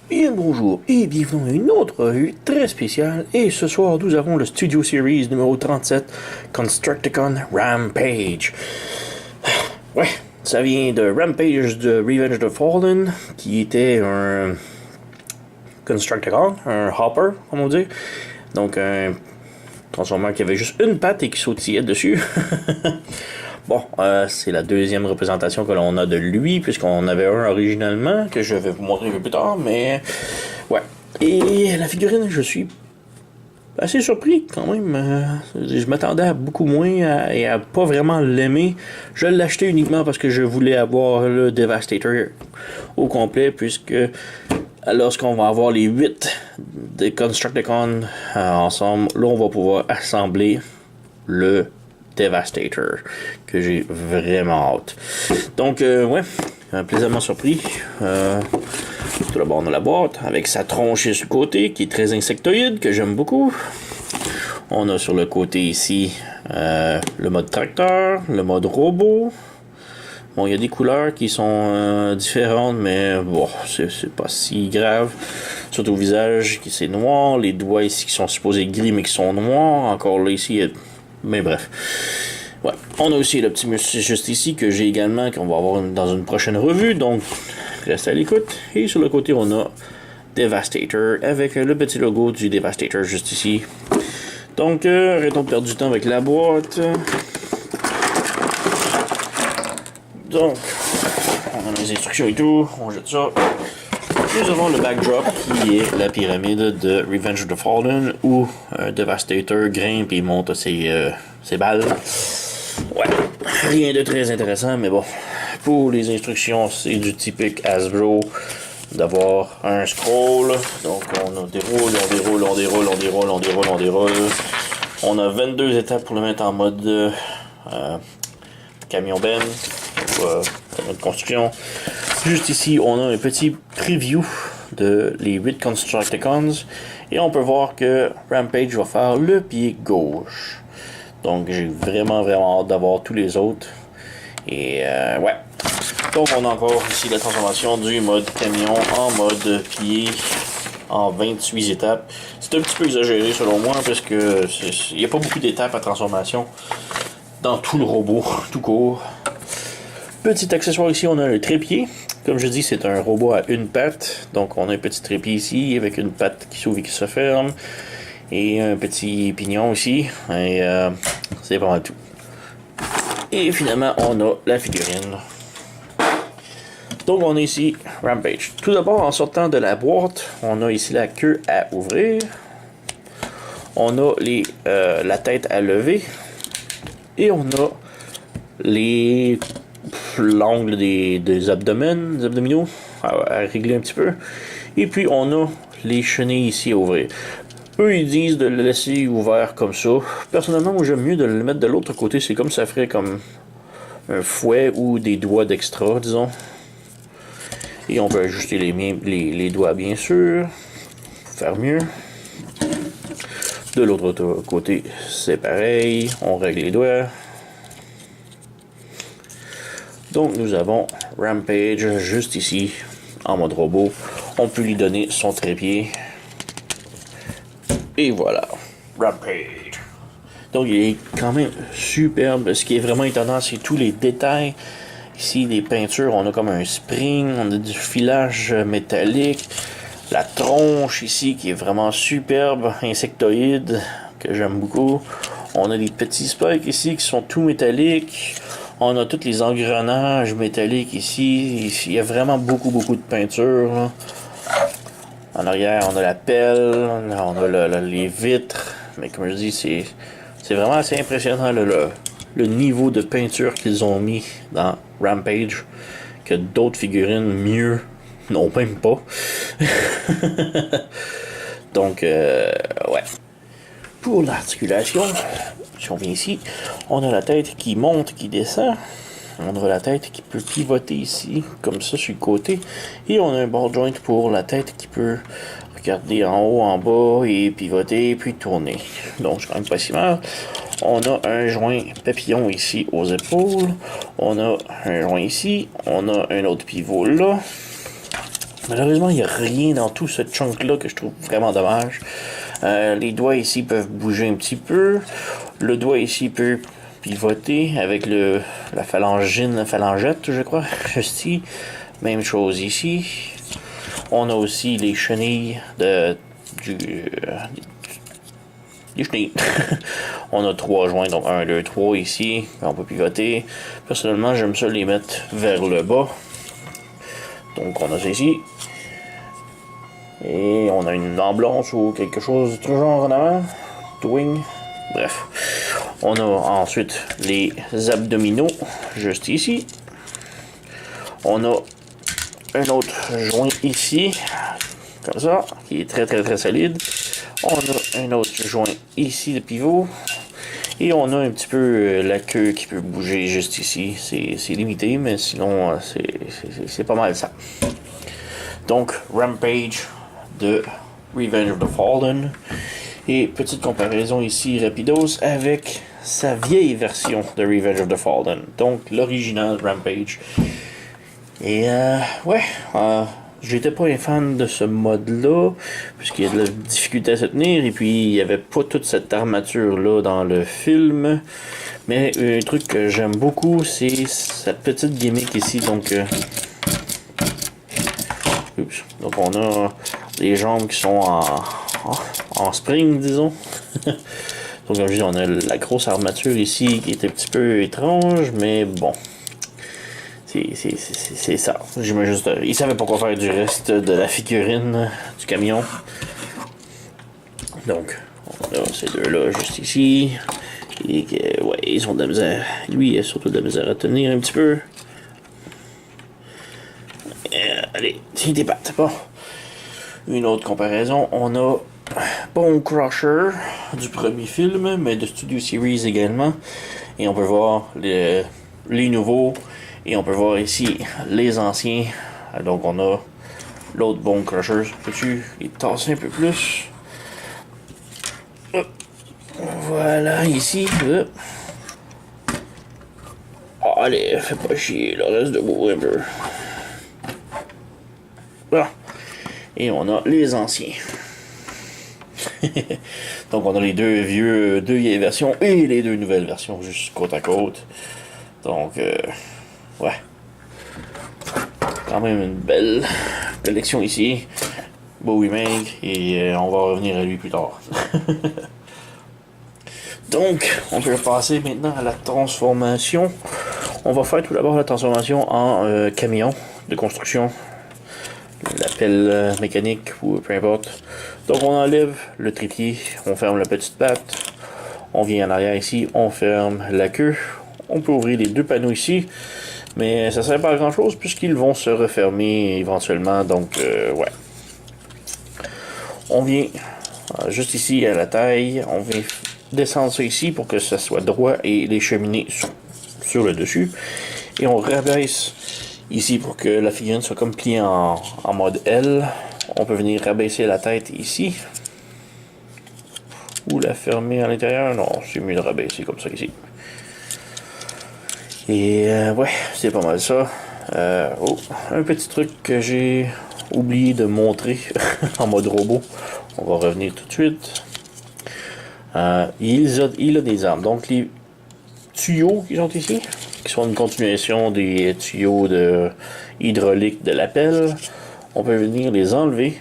Bien bonjour et bienvenue à une autre revue très spéciale. Et ce soir, nous avons le Studio Series numéro 37, Constructicon Rampage. Ouais, ça vient de Rampage de Revenge of the Fallen, qui était un Constructicon, un Hopper, comme on dit. Donc un transformeur qui avait juste une patte et qui sautillait dessus. Bon, c'est la deuxième représentation que l'on a de lui, puisqu'on avait un originalement, que je vais vous montrer un peu plus tard, mais... Ouais. Et la figurine, je suis assez surpris, quand même. Je m'attendais à beaucoup moins et à pas vraiment l'aimer. Je l'ai acheté uniquement parce que je voulais avoir le Devastator au complet, puisque lorsqu'on va avoir les 8 des Constructicon ensemble, là, on va pouvoir assembler le Devastator, que j'ai vraiment hâte. Donc, ouais, plaisamment surpris. Tout d'abord, on a la boîte avec sa tronche sur le côté qui est très insectoïde, que j'aime beaucoup. On a sur le côté ici le mode tracteur, le mode robot. Bon, il y a des couleurs qui sont différentes, mais bon, c'est pas si grave. Surtout au visage, qui c'est noir. Les doigts ici qui sont supposés gris, mais qui sont noirs. Encore là, ici, mais bref. Ouais. On a aussi l'Optimus juste ici, que j'ai également, qu'on va avoir dans une prochaine revue. Donc, restez à l'écoute. Et sur le côté, on a Devastator, avec le petit logo du Devastator juste ici. Donc, arrêtons de perdre du temps avec la boîte. Donc, on a les instructions et tout. On jette ça. Nous avons le backdrop qui est la pyramide de Revenge of the Fallen où Devastator grimpe et monte ses balles. Ouais, rien de très intéressant, mais bon. Pour les instructions, c'est du typique Hasbro d'avoir un scroll. Donc on déroule, on déroule, on déroule, on déroule, on déroule, on déroule. On a 22 étapes pour le mettre en mode camion ben, ou de construction. Juste ici, on a un petit preview de les 8 Constructicons et on peut voir que Rampage va faire le pied gauche. Donc j'ai vraiment hâte d'avoir tous les autres. Et ouais. Donc on a encore ici la transformation du mode camion en mode pied en 28 étapes. C'est un petit peu exagéré selon moi parce que il n'y a pas beaucoup d'étapes à transformation dans tout le robot, tout court. Petit accessoire ici, on a un trépied. Comme je dis, c'est un robot à une patte. Donc on a un petit trépied ici avec une patte qui s'ouvre et qui se ferme. Et un petit pignon aussi. Et c'est pas mal tout. Et finalement, on a la figurine. Donc on a ici Rampage. Tout d'abord, en sortant de la boîte, on a ici la queue à ouvrir. On a la tête à lever. Et on a l'angle des abdominaux à régler un petit peu. Et puis on a les chenilles ici à ouvrir. Eux ils disent de le laisser ouvert comme ça. Personnellement, moi j'aime mieux de le mettre de l'autre côté. C'est comme ça ferait comme un fouet ou des doigts d'extra, disons. Et on peut ajuster les doigts bien sûr. Faire mieux. De l'autre côté, c'est pareil. On règle les doigts. Donc nous avons Rampage juste ici, en mode robot. On peut lui donner son trépied. Et voilà, Rampage. Donc il est quand même superbe. Ce qui est vraiment étonnant, c'est tous les détails. Ici, les peintures, on a comme un spring, on a du filage métallique. La tronche ici qui est vraiment superbe, insectoïde, que j'aime beaucoup. On a des petits spikes ici qui sont tout métalliques. On a tous les engrenages métalliques ici. Il y a vraiment beaucoup de peinture. Là. En arrière, on a la pelle. Là, on a les vitres. Mais comme je dis, c'est vraiment assez impressionnant le niveau de peinture qu'ils ont mis dans Rampage. Que d'autres figurines mieux n'ont même pas. Donc, ouais. Pour l'articulation, si on vient ici, on a la tête qui monte, qui descend. On a la tête qui peut pivoter ici, comme ça sur le côté. Et on a un ball joint pour la tête qui peut regarder en haut, en bas, et pivoter, puis tourner. Donc c'est quand même pas si mal. On a un joint papillon ici aux épaules. On a un joint ici. On a un autre pivot là. Malheureusement, il n'y a rien dans tout ce chunk-là que je trouve vraiment dommage. Les doigts ici peuvent bouger un petit peu. Le doigt ici peut pivoter avec la phalangette, je crois, juste ici. Même chose ici. On a aussi les chenilles des chenilles. On a 3 joints, donc 1, 2, 3 ici. On peut pivoter. Personnellement, j'aime ça les mettre vers le bas. Donc on a ça ici. Et on a une dent blanche ou quelque chose du genre en avant. Twing. Bref. On a ensuite les abdominaux, juste ici. On a un autre joint ici, comme ça, qui est très très très solide. On a un autre joint ici de pivot. Et on a un petit peu la queue qui peut bouger juste ici. C'est limité, mais sinon c'est pas mal ça. Donc, Rampage de Revenge of the Fallen. Et petite comparaison ici, rapidos, avec sa vieille version de Revenge of the Fallen. Donc, l'original Rampage. Et j'étais pas un fan de ce mode-là, puisqu'il y a de la difficulté à se tenir, et puis il n'y avait pas toute cette armature-là dans le film. Mais un truc que j'aime beaucoup, c'est cette petite gimmick ici. Donc, donc on a les jambes qui sont en spring, disons. Donc comme je dis, on a la grosse armature ici qui est un petit peu étrange, mais bon. C'est ça. Il savait pas quoi faire du reste de la figurine du camion. Donc, on a ces deux-là juste ici. Et ouais, ils ont de la misère. Lui, il a surtout de la misère à tenir un petit peu. Allez, tiens tes pattes. Bon. Une autre comparaison, on a Bone Crusher du premier film, mais de Studio Series également. Et on peut voir les nouveaux. Et on peut voir ici les anciens. Donc on a l'autre Bone Crusher. Peux-tu les tasser un peu plus? Voilà, ici. Oh, allez, fais pas chier, le reste debout un peu. Voilà. Et on a les anciens. Donc on a les deux vieilles versions et les deux nouvelles versions juste côte à côte. Donc ouais. Quand même une belle collection ici. Beau remake et on va revenir à lui plus tard. Donc, on peut passer maintenant à la transformation. On va faire tout d'abord la transformation en camion de construction. La pelle mécanique ou peu importe. Donc on enlève le trépied, on ferme la petite patte. On vient en arrière ici, on ferme la queue. On peut ouvrir les deux panneaux ici. Mais ça ne sert pas à grand chose puisqu'ils vont se refermer éventuellement. Donc ouais. On vient juste ici à la taille. On vient descendre ça ici pour que ça soit droit et les cheminées sur le dessus. Et on rabaisse ici pour que la figurine soit comme pliée en mode L. On peut venir rabaisser la tête ici. Ou la fermer à l'intérieur. Non, c'est mieux de rabaisser comme ça ici. Et ouais, c'est pas mal ça. Oh, un petit truc que j'ai oublié de montrer en mode robot. On va revenir tout de suite. Il a des armes. Donc les tuyaux qui sont ici, qui sont une continuation des tuyaux hydrauliques de la pelle, on peut venir les enlever.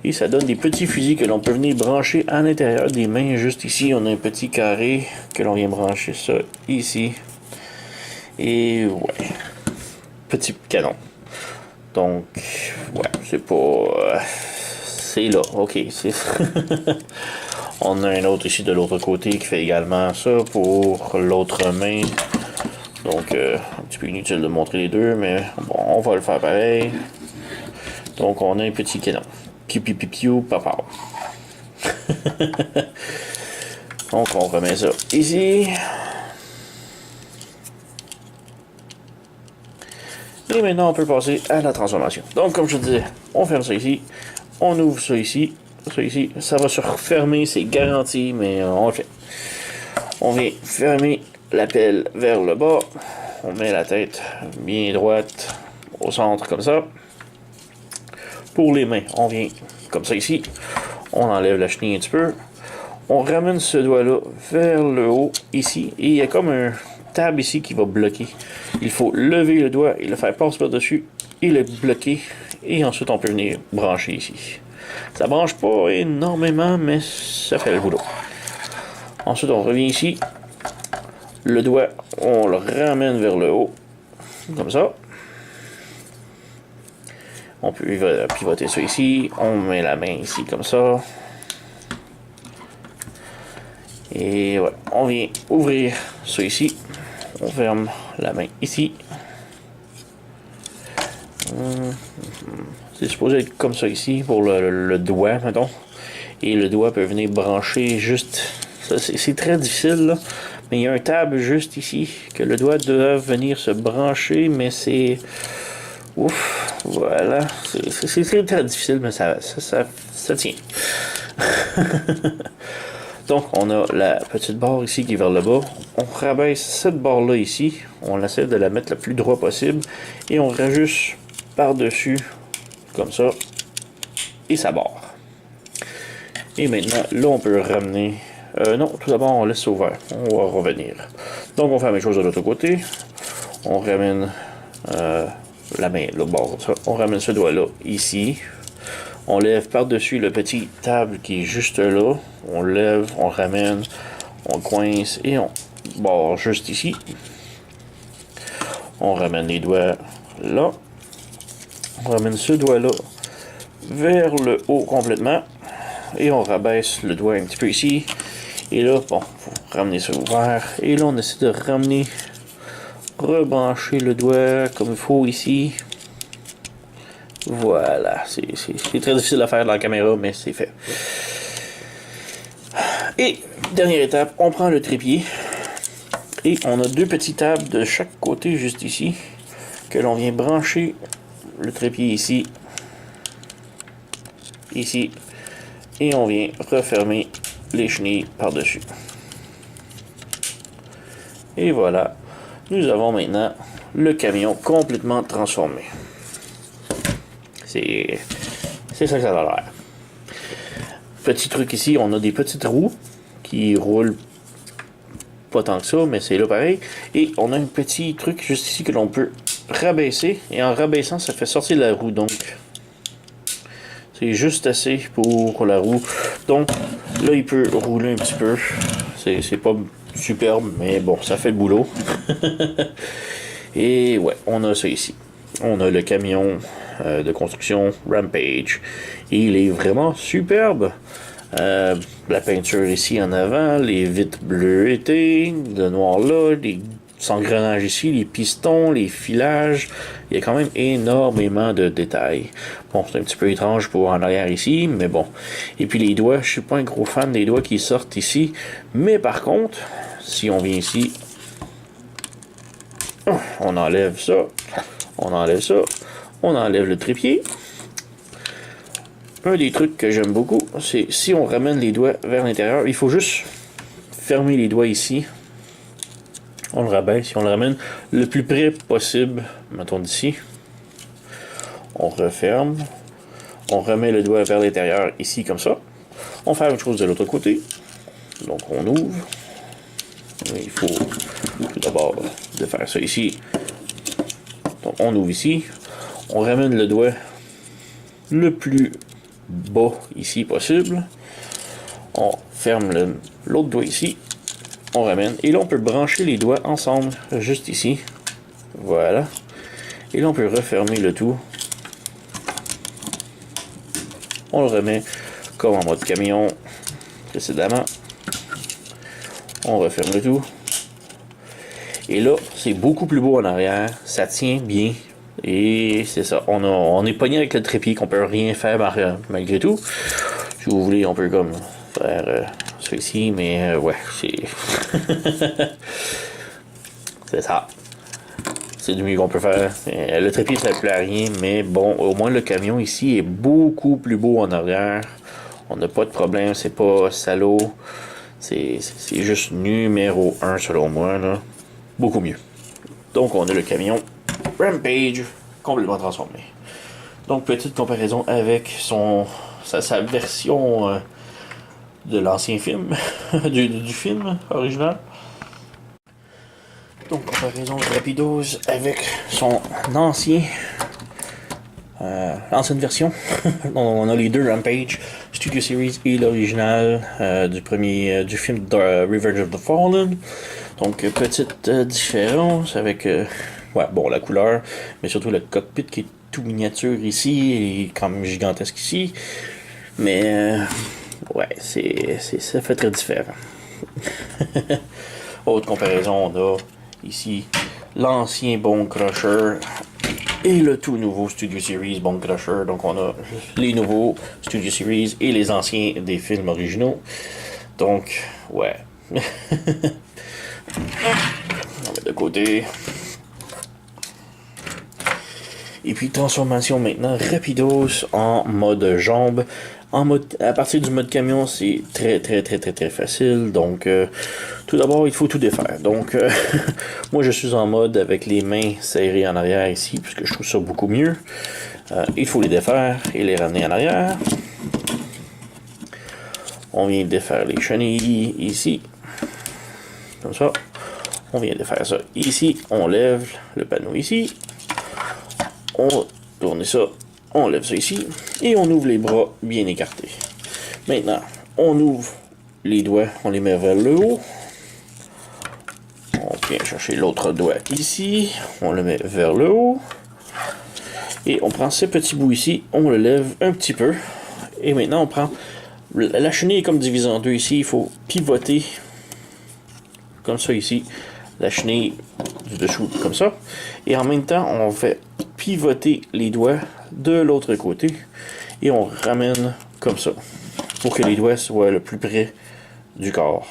Et ça donne des petits fusils que l'on peut venir brancher à l'intérieur des mains. Juste ici, on a un petit carré que l'on vient brancher ça ici. Et ouais, petit canon. Donc, ouais, c'est pas... c'est là, ok. On a un autre ici de l'autre côté qui fait également ça pour l'autre main. Donc, un petit peu inutile de montrer les deux, mais bon, on va le faire pareil. Donc, on a un petit canon. Piu piu piu piu, papa. Donc, on remet ça ici. Et maintenant, on peut passer à la transformation. Donc, comme je disais, on ferme ça ici. On ouvre ça ici. Ça ici. Ça va se refermer, c'est garanti, mais on le fait. On vient fermer la pelle vers le bas. On met la tête bien droite au centre, comme ça. Pour les mains, on vient comme ça ici. On enlève la chenille un petit peu. On ramène ce doigt-là vers le haut, ici. Et il y a comme un tab ici qui va bloquer. Il faut lever le doigt et le faire passer par-dessus et le bloquer. Et ensuite, on peut venir brancher ici. Ça branche pas énormément, mais ça fait le boulot. Ensuite, on revient ici. Le doigt, on le ramène vers le haut. Comme ça. On peut pivoter ça ici. On met la main ici comme ça. Et ouais, on vient ouvrir ça ici. On ferme la main ici. C'est supposé être comme ça ici pour le doigt, mettons. Et le doigt peut venir brancher juste. C'est très difficile là. Mais il y a un tab juste ici que le doigt doit venir se brancher, mais c'est. Ouf, voilà. C'est très difficile, mais ça tient. Donc, on a la petite barre ici qui est vers le bas. On rabaisse cette barre-là ici. On essaie de la mettre le plus droit possible. Et on rajuste par-dessus, comme ça. Et ça barre. Et maintenant, là, on peut ramener... non, tout d'abord, on laisse ouvert. On va revenir. Donc, on fait la même chose de l'autre côté. On ramène la main, le bord, comme ça. On ramène ce doigt-là ici. On lève par-dessus le petit table qui est juste là. On lève, on ramène, on coince et on barre juste ici. On ramène les doigts là. On ramène ce doigt-là vers le haut complètement. Et on rabaisse le doigt un petit peu ici. Et là, bon, faut ramener ça ouvert. Et là, on essaie de ramener, rebrancher le doigt comme il faut ici. Voilà, c'est très difficile à faire dans la caméra, mais c'est fait. Et, dernière étape, on prend le trépied. Et on a deux petits tables de chaque côté, juste ici, que l'on vient brancher le trépied ici. Ici. Et on vient refermer les chenilles par-dessus. Et voilà, nous avons maintenant le camion complètement transformé. C'est ça que ça a l'air. Petit truc ici, on a des petites roues qui roulent pas tant que ça, mais c'est là pareil. Et on a un petit truc juste ici que l'on peut rabaisser. Et en rabaissant, ça fait sortir la roue. Donc, c'est juste assez pour la roue. Donc, là, il peut rouler un petit peu. C'est pas superbe, mais bon, ça fait le boulot. Et ouais, on a ça ici. On a le camion de construction Rampage. Il est vraiment superbe. La peinture ici en avant, les vitres bleuetées, le noir là, les engrenages ici, les pistons, les filages. Il y a quand même énormément de détails. Bon, c'est un petit peu étrange pour en arrière ici, mais bon. Et puis les doigts, je suis pas un gros fan des doigts qui sortent ici. Mais par contre, si on vient ici, on enlève ça, on enlève ça, on enlève le trépied. Un des trucs que j'aime beaucoup, c'est si on ramène les doigts vers l'intérieur, il faut juste fermer les doigts ici. On le rabaisse, on le ramène le plus près possible, mettons d'ici. On referme, on remet le doigt vers l'intérieur ici comme ça. On fait la même chose de l'autre côté. Donc on ouvre. Il faut tout d'abord de faire ça ici. Donc on ouvre ici. On ramène le doigt le plus bas ici possible. On ferme l'autre doigt ici. On ramène. Et là, on peut brancher les doigts ensemble, juste ici. Voilà. Et là, on peut refermer le tout. On le remet comme en mode camion précédemment. On referme le tout. Et là, c'est beaucoup plus beau en arrière. Ça tient bien. Et c'est ça. On est pogné avec le trépied qu'on peut rien faire malgré tout. Si vous voulez, on peut comme faire ça ici. Mais ouais, c'est... c'est ça. C'est du mieux qu'on peut faire. Le trépied, ça ne plaît à rien. Mais bon, au moins le camion ici est beaucoup plus beau en arrière. On n'a pas de problème. C'est pas salaud. C'est juste numéro 1 selon moi. Là. Beaucoup mieux. Donc on a le camion Rampage complètement transformé. Donc, petite comparaison avec sa version de l'ancien film, du film original. Donc, comparaison rapidos avec son ancienne version. On a les deux Rampage, Studio Series et l'original du film Revenge of the Fallen. Donc, petite différence avec la couleur, mais surtout le cockpit qui est tout miniature ici et quand même gigantesque ici. Mais ça fait très différent. Autre comparaison, on a ici l'ancien Bone Crusher et le tout nouveau Studio Series Bone Crusher. Donc on a les nouveaux Studio Series et les anciens des films originaux. Donc, ouais. On met de côté. Et puis transformation maintenant rapidos en mode jambe. À partir du mode camion, c'est très facile. Donc tout d'abord, il faut tout défaire. Donc moi je suis en mode avec les mains serrées en arrière ici, puisque je trouve ça beaucoup mieux. Il faut les défaire et les ramener en arrière. On vient défaire les chenilles ici. Comme ça. On vient défaire ça ici. On lève le panneau ici. On tourne ça, on lève ça ici, et on ouvre les bras bien écartés. Maintenant, on ouvre les doigts, on les met vers le haut. On vient chercher l'autre doigt ici, on le met vers le haut. Et on prend ce petit bout ici, on le lève un petit peu. Et maintenant, on prend... La chenille est comme divisée en deux ici, il faut pivoter comme ça ici. La chenille du dessous comme ça. Et en même temps, on fait pivoter les doigts de l'autre côté et on ramène comme ça pour que les doigts soient le plus près du corps.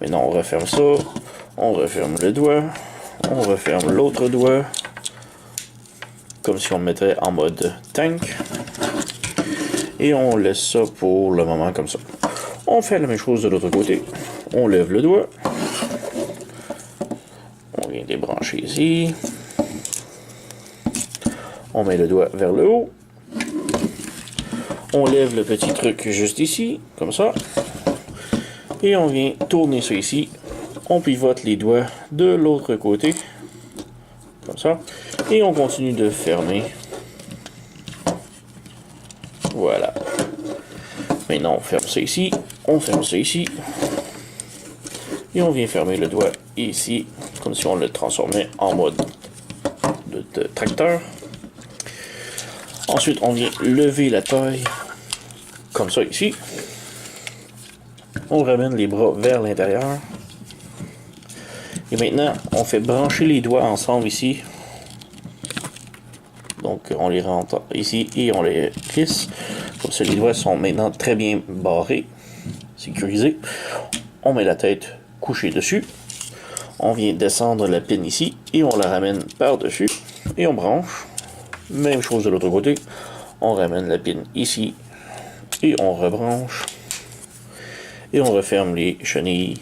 Maintenant, on referme ça, on referme le doigt, on referme l'autre doigt comme si on le mettrait en mode tank et on laisse ça pour le moment comme ça. On fait la même chose de l'autre côté, on lève le doigt. On vient débrancher ici. On met le doigt vers le haut. On lève le petit truc juste ici, comme ça. Et on vient tourner ça ici. On pivote les doigts de l'autre côté. Comme ça. Et on continue de fermer. Voilà. Maintenant, on ferme ça ici. On ferme ça ici. Et on vient fermer le doigt ici, comme si on le transformait en mode de tracteur. Ensuite, on vient lever la taille, comme ça ici. On ramène les bras vers l'intérieur. Et maintenant, on fait brancher les doigts ensemble ici. Donc, on les rentre ici et on les clisse. Comme ça, les doigts sont maintenant très bien barrés, sécurisés. On met la tête couchée dessus. On vient descendre la pine ici et on la ramène par-dessus. Et on branche. Même chose de l'autre côté. On ramène la pine ici et on rebranche. Et on referme les chenilles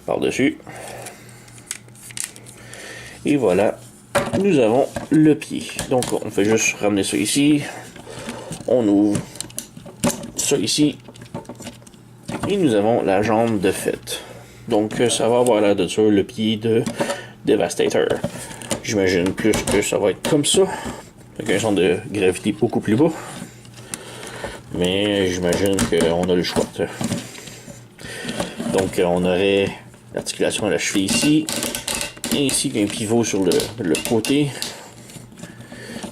par-dessus. Et voilà, nous avons le pied. Donc on fait juste ramener ça ici. On ouvre ça ici. Et nous avons la jambe de fait. Donc ça va avoir l'air de ça, le pied de Devastator. J'imagine plus que ça va être comme ça. Avec un genre de gravité beaucoup plus bas. Mais j'imagine qu'on a le choix. Donc on aurait l'articulation de la cheville ici. Ainsi qu'un pivot sur le côté.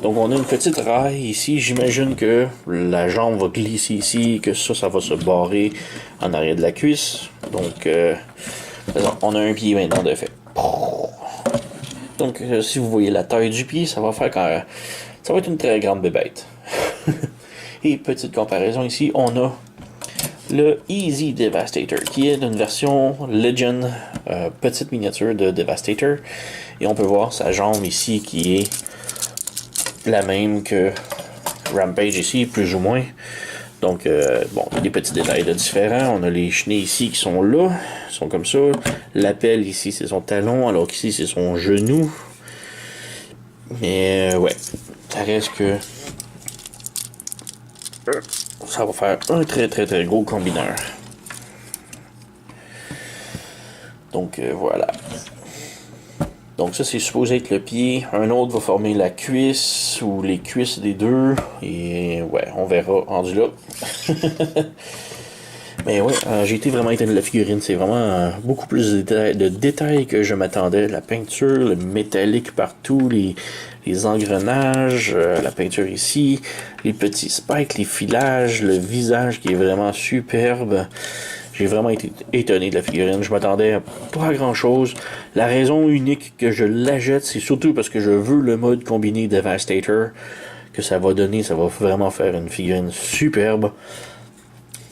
Donc on a une petite raille ici. J'imagine que la jambe va glisser ici. Que ça va se barrer en arrière de la cuisse. Donc on a un pied maintenant de fait. Donc si vous voyez la taille du pied, ça va faire ça va être une très grande bébête. Et petite comparaison ici, on a le Easy Devastator, qui est une version Legend, petite miniature de Devastator. Et on peut voir sa jambe ici qui est la même que Rampage ici, plus ou moins. Donc, bon, il y a des petits détails de différents. On a les chenilles ici qui sont là, sont comme ça. L'appel ici, c'est son talon, alors qu'ici, c'est son genou. Mais, ouais, ça reste que ça va faire un très très très gros combineur. Donc voilà. Donc ça c'est supposé être le pied. Un autre va former la cuisse ou les cuisses des deux. Et ouais, on verra rendu là. Mais ouais, j'ai été vraiment étonné de la figurine. C'est vraiment beaucoup plus de détails que je m'attendais. La peinture, le métallique partout, les engrenages, la peinture ici, les petits spikes, les filages, le visage qui est vraiment superbe. J'ai vraiment été étonné de la figurine. Je m'attendais à pas grand chose. La raison unique que je la jette, c'est surtout parce que je veux le mode combiné Devastator que ça va donner. Ça va vraiment faire une figurine superbe.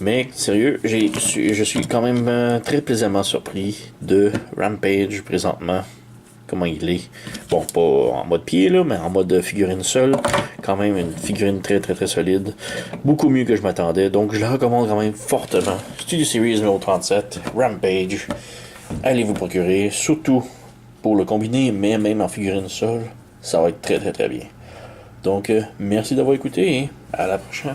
Mais sérieux, je suis quand même très plaisamment surpris de Rampage présentement. Comment il est. Bon, pas en mode pied là, mais en mode figurine seule. Quand même une figurine très très très solide. Beaucoup mieux que je m'attendais. Donc je la recommande quand même fortement. Studio Series numéro 37, Rampage. Allez vous procurer, surtout pour le combiner, mais même en figurine seule. Ça va être très très très bien. Donc merci d'avoir écouté et à la prochaine.